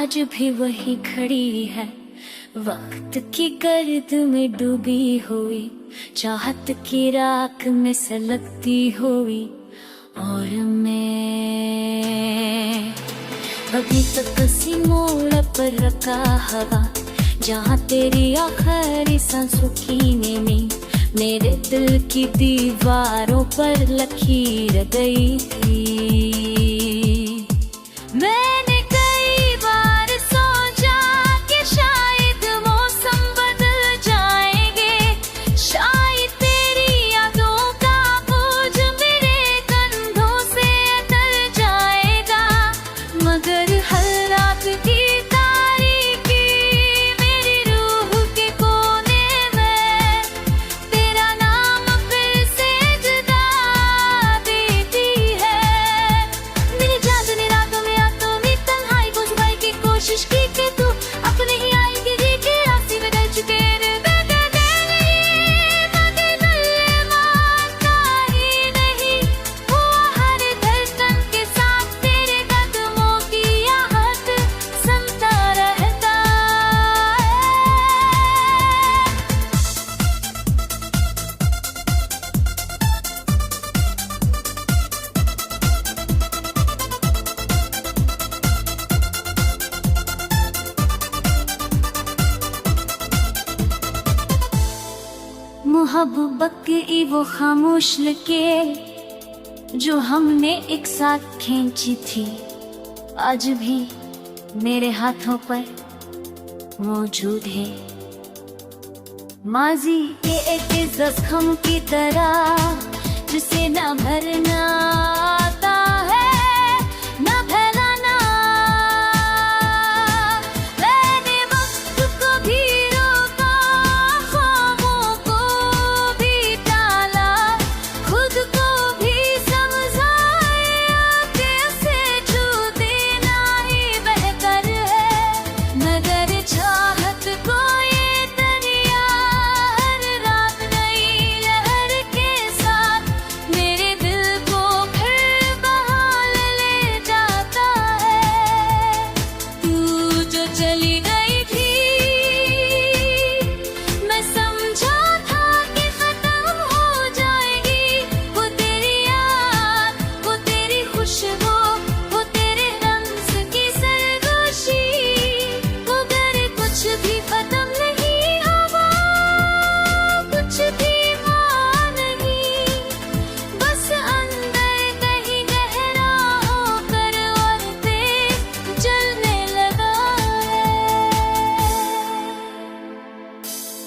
आज भी वही खड़ी है, वक्त की गर्द में डूबी हुई, चाहत की राख में सलगती हुई। और मैं अभी तक उसी मोड़ पर रखा हवा, जहाँ तेरी आखिरी सांसों कीने में मेरे दिल की दीवारों पर लकीर गई थी। मैंने कई बार सोचा कि शायद मौसम बदल जाएंगे, शायद तेरी यादों का बोझ मेरे कंधों से उतर जाएगा, मगर हर रात की तारीकी मेरी रूह के कोने में तेरा नाम फिर से जगा देती है। मेरी चांदनी रातों में आंखों में तन्हाई को छुपाने की कोशिश की कि तू अपने ही आएगी जी के रास्ते में डर चुके रे बेटा मानता ही नहीं हुआ हर धड़कन के साथ तेरे कदमों की आहट सुनता रहता है। मोहब्बत की वो खामोश लकीर जो हमने एक साथ खींची थी, आज भी मेरे हाथों पर मौजूद है। माजी के एक जख्म की तरह जिसे ना भरना आता है ना फैलाना। मैंने वक्त को भी रोका, ख्वाबों को भी टाला, खुद को भी समझाया कि उसे छू देना ही बेहतर है, मगर चाहत को ये दरिया हर रात नई लहर के साथ मेरे दिल को फिर बहाल ले जाता है। तू जो चली गई थी मैं समझा था कि खत्म हो जाएगी, वो तेरी याद, वो तेरी खुशबू, वो तेरे रंग की सरगोशी, मगर कुछ भी खत्म नहीं हुआ, कुछ भी हुआ नहीं, बस अंदर कहीं गहरा होकर और तेज जलने लगा है।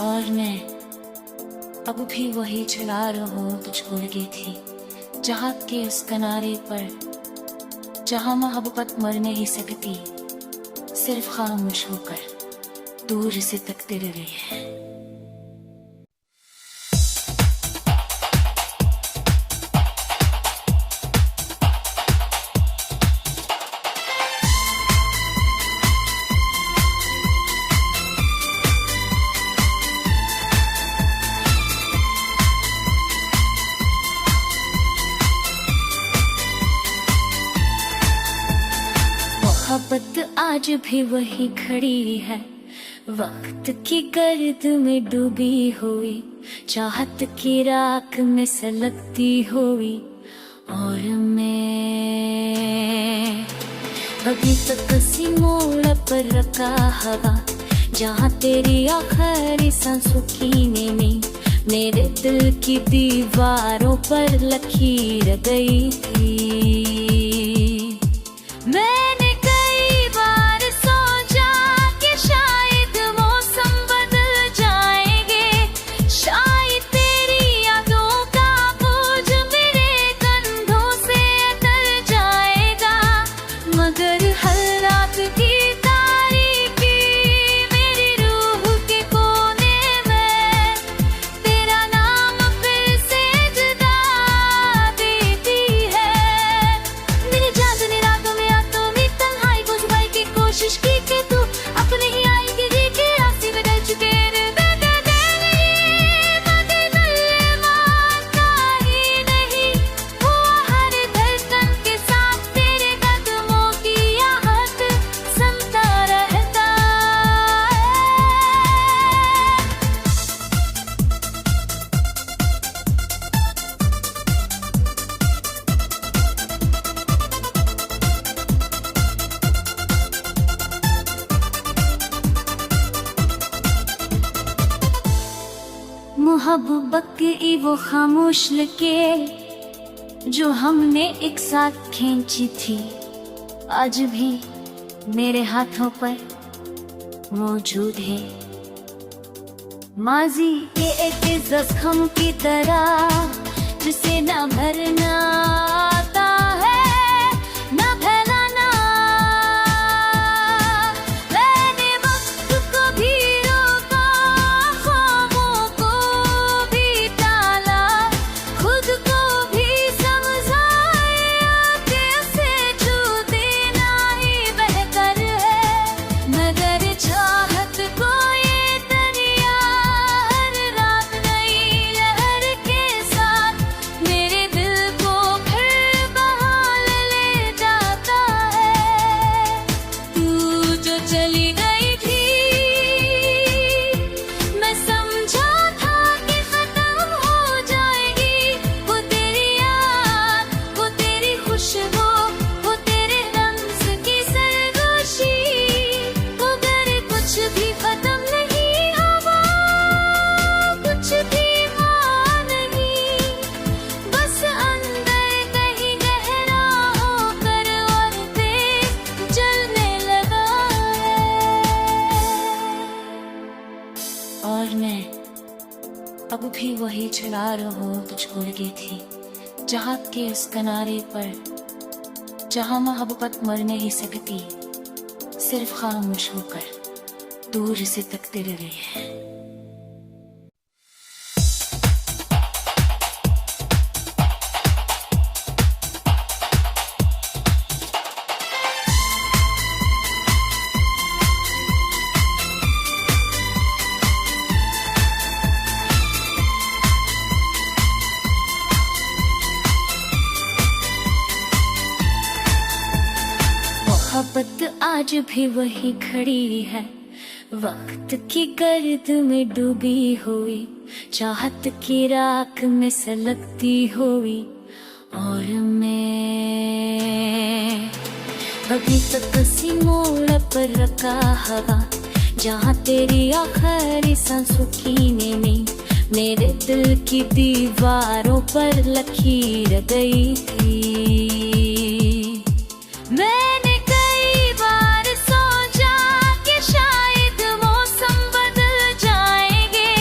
और मैं अब भी वही चला रहा तुझको लगी थी, जहाँ के उस किनारे पर जहाँ मोहब्बत मर नहीं सकती, सिर्फ खामोश होकर दूर से तकते रहे हैं। मोहब्बत आज भी वही खड़ी है, वक्त की गर्द में डूबी हुई, चाहत की राख में सलगती हुई। और मैं अभी तक उसी मोड़ पर रखा हवा, जहाँ तेरी आखिरी सांसों कीने में मेरे दिल की दीवारों पर लकीर गई थी। मैंने कई बार सोचा कि शायद मौसम बदल जाएंगे, शायद तेरी यादों का बोझ मेरे कंधों से उतर जाएगा, मगर हर रात की तारीकी मेरी रूह के कोने में तेरा नाम फिर से जगा देती है। मोहब्बत की वो खामोश लकीर जो हमने एक साथ खींची थी, आज भी मेरे हाथों पर मौजूद है। माजी के एक जख्म की तरह जिसे न भरना आता है न फैलाना। मैंने वक्त को भी रोका, ख्वाबों को भी टाला, खुद को भी समझाया कि उसे छू देना ही बेहतर है। मगर चाहत को ये दरिया हर रात नई लहर के साथ मेरे दिल को फिर बहाल ले जाता है। तू जो चली गई थी, मैं समझा था कि खत्म हो जाएगी। वो तेरी याद, वो तेरी खुशबू, वो तेरे रंग की सरगोशी, मगर कुछ भी खत्म नहीं हुआ, कुछ भी हुआ नहीं। बस अंदर कहीं गहरा होकर और तेज जलने लगा है। और मैं अब भी वही चिराग हो तुझको लगी थी, जहाँ के उस किनारे पर जहाँ मोहब्बत मर नहीं सकती, सिर्फ खामोश होकर दूर से तकते रहे हैं। मोहब्बत आज भी वही खड़ी है, वक्त की गर्द में डूबी हुई, चाहत की राख में सलगती हुई। और मैं अभी तक उसी मोड़ पर रखा हवा, जहाँ तेरी आखिरी सांसों की नींद मेरे दिल की दीवारों पर लकीर गई थी। मैंने कई बार सोचा कि शायद मौसम बदल जाएंगे,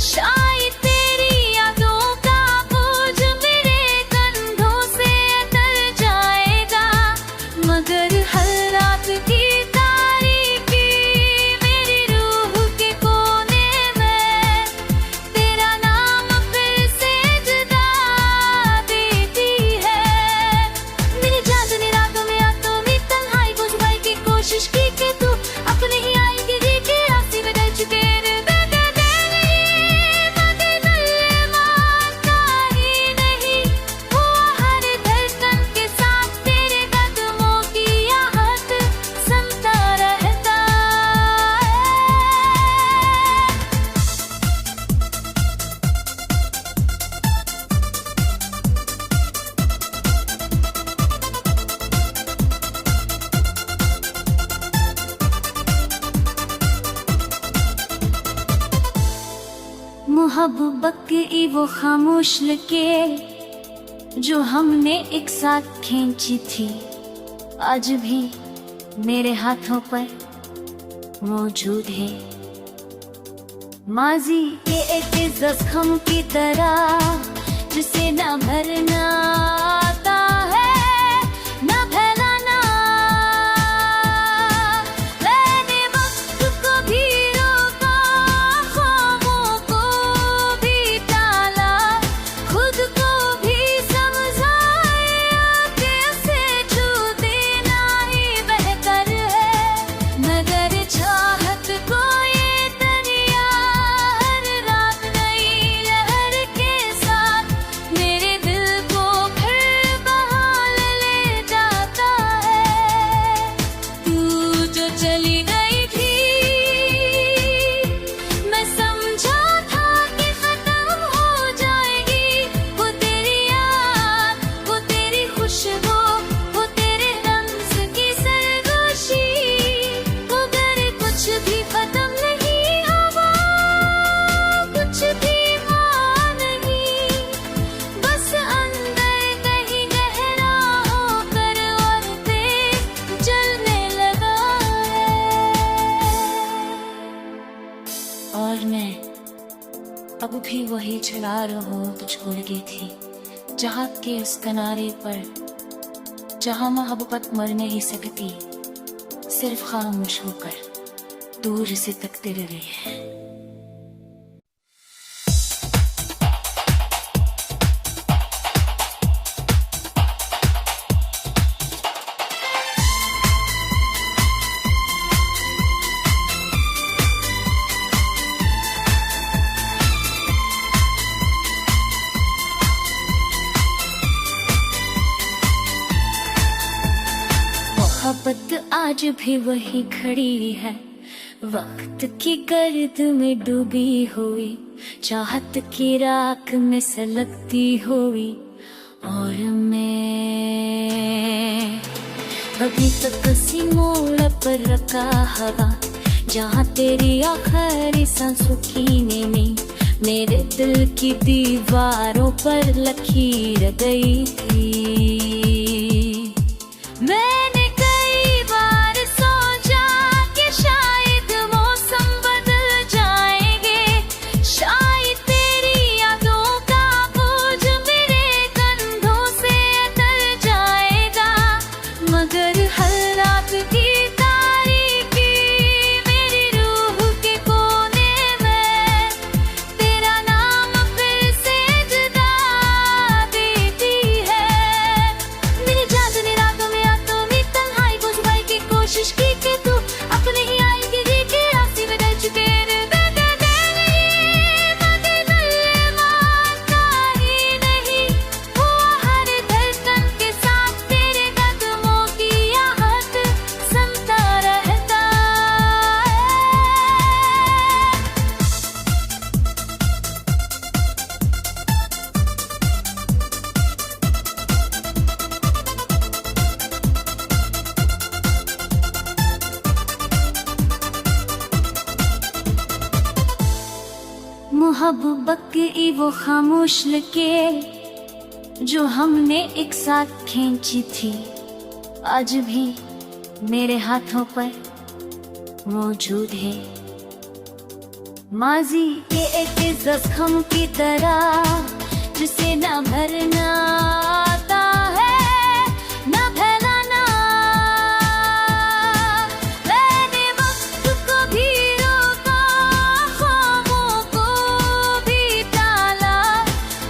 शायद तेरी यादों का बोझ मेरे कंधों से उतर जाएगा। मगर हर रात की तारीकी मेरी रूह के कोने में तेरा नाम फिर से जगा देती है। मेरी चांदनी रातों में आंखों में तन्हाई को छुपाने की कोशिश की कि तू अपने ही आएगी के रास्ते में डर चुके रे बेदर्द मगर दिल मानता ही नहीं हुआ। हर धड़कन के साथ तेरे कदमों की आहट सुनता रहता है। मोहब्बत की वो खामोश लकीर जो हमने एक साथ खींची थी, आज भी मेरे हाथों पर मौजूद है। माजी के एक जख्म की तरह जिसे न भरना आता है न फैलाना। मैंने वक्त को भी रोका, ख्वाबों को भी टाला, खुद को भी समझाया कि उसे छू देना ही बेहतर है। मगर चाहत को ये दरिया हर रात नई लहर के साथ मेरे दिल को फिर छुड़ा रहो तुझको लगी थी जहाँ के उस किनारे पर जहाँ मोहब्बत मर नहीं सकती, सिर्फ खामोश होकर दूर से तकते रहे हैं। मोहब्बत आज भी वही खड़ी है, वक्त की गर्द में डूबी हुई, चाहत की राख में सलगती हुई। और मैं अभी तक किसी मोड़ पर रखा हवा, जहाँ तेरी आखिरी सांसों कीने में मेरे दिल की दीवारों पर लकीर गई थी। मैंने कई बार सोचा कि शायद मौसम बदल जाएंगे, शायद तेरी यादों का बोझ मेरे कंधों से उतर जाएगा, मगर हर रात की तारीकी मेरी रूह के कोने में तेरा नाम फिर से जुदा देती है। मेरी चांदनी रातों में आंखों में तन्हाई को छुपाने की कोशिश की कि तू अपने ही आएगी जी के रास्ते में डर चुके रे मानता ही नहीं हुआ, हर धड़कन के साथ तेरे कदमों की आहट सुनता रहता है। मोहब्बत की वो खामोश लकीर जो हमने एक साथ खींची थी, आज भी मेरे हाथों पर मौजूद है। माजी के एक जख्म की तरह जिसे न भरना आता है न फैलाना। मैंने वक्त को भी रोका, ख्वाबों को भी टाला,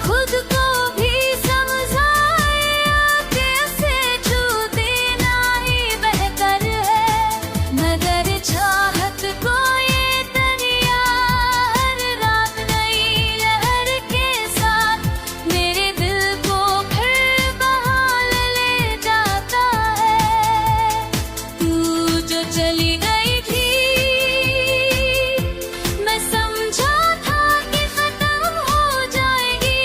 खुद को भी समझाया कि उसे छू देना ही बेहतर है, मगर चाहत को ये दरिया हर रात नई लहर के साथ मेरे दिल को फिर बहाल ले जाता है। तू जो चली गई थी मैं समझा था कि खत्म हो जाएगी,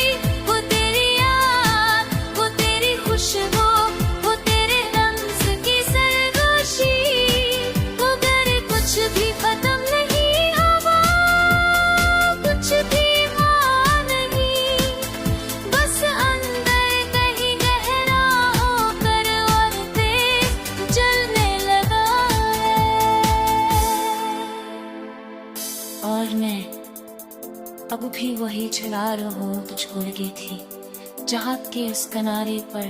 वो तेरी याद, वो तेरी खुशबू, वो तेरे रंग की सरगोशी, मगर कुछ भी खत्म नहीं हुआ, कुछ भी हुआ नहीं, बस अंदर कहीं गहरा होकर और तेज जलने लगा है। और मैं अब भी वही छुड़ा रहो तुझको लगी थी जहाँ के उस किनारे पर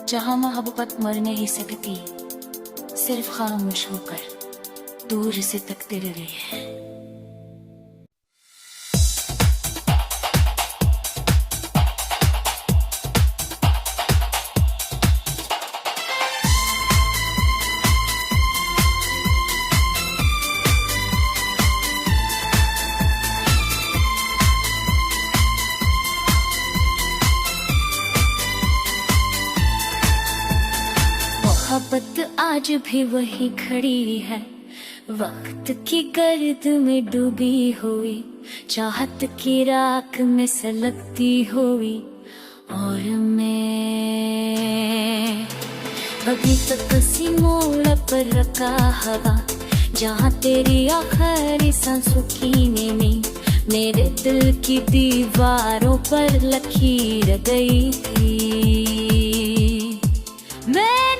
जहाँ मोहब्बत मर नहीं सकती, सिर्फ खामोश होकर दूर से तकते रहे हैं। मोहब्बत आज भी वही खड़ी है, वक्त की गर्द में डूबी हुई, चाहत की राख में सलगती हुई। और मैं अभी तक किसी मोड़ पर रखा हवा, जहाँ तेरी आखिरी सांसों कीने में मेरे दिल की दीवारों पर लकीर गई थी। मैं